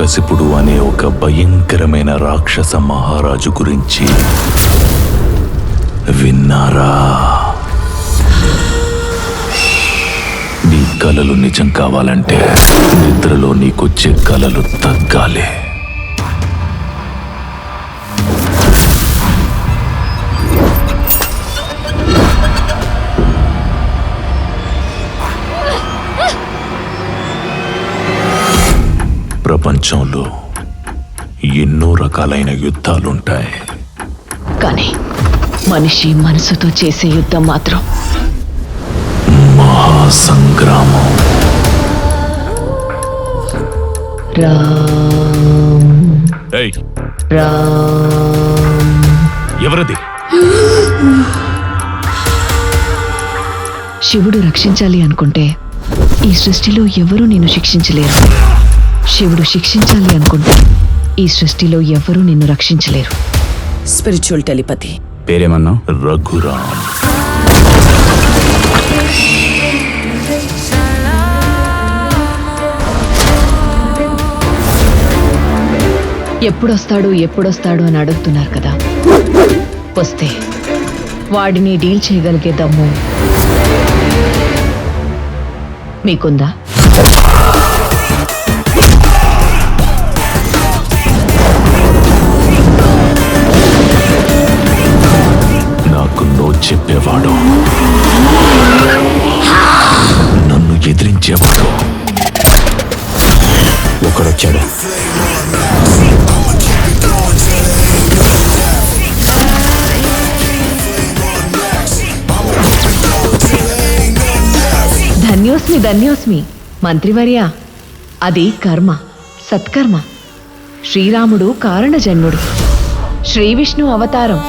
హిరణ్యకశిపుడు అనే ఒక భయంకరమైన రాక్షస మహారాజు గురించి విన్నారా? నీ కలలు నిజం కావాలంటే నిద్రలో నీకొచ్చే కలలు తగ్గాలి. ప్రపంచంలో ఎన్నో రకాలైన యుద్ధాలుంటాయి, కానీ మనిషి మనసుతో చేసే యుద్ధం మాత్రం మహాసంగ్రామం. రామ్ ఏయ్, రామ్ ఎవరది? శివుడు రక్షించాలి అనుకుంటే ఈ సృష్టిలో ఎవరూ నిన్ను శిక్షించలేరు. శివుడు శిక్షించాలి అనుకుంటే ఈ సృష్టిలో ఎవరూ నిన్ను రక్షించలేరు. Spiritual telepathy. పేరేమన్నా? రఘురామ్. ఎప్పుడొస్తాడు అని అడుగుతున్నారు కదా, వస్తే వాడిని డీల్ చేయగలిగే దమ్ము మీకుందా? నాకు నో చెప్పేవాడు, నన్ను ఎదిరించేవాడు ఒకడొచ్చాడు. ధన్యోస్మి మంత్రివర్య. అది కర్మ, సత్కర్మ. శ్రీరాముడు కారణజన్ముడు, శ్రీ విష్ణు అవతారం.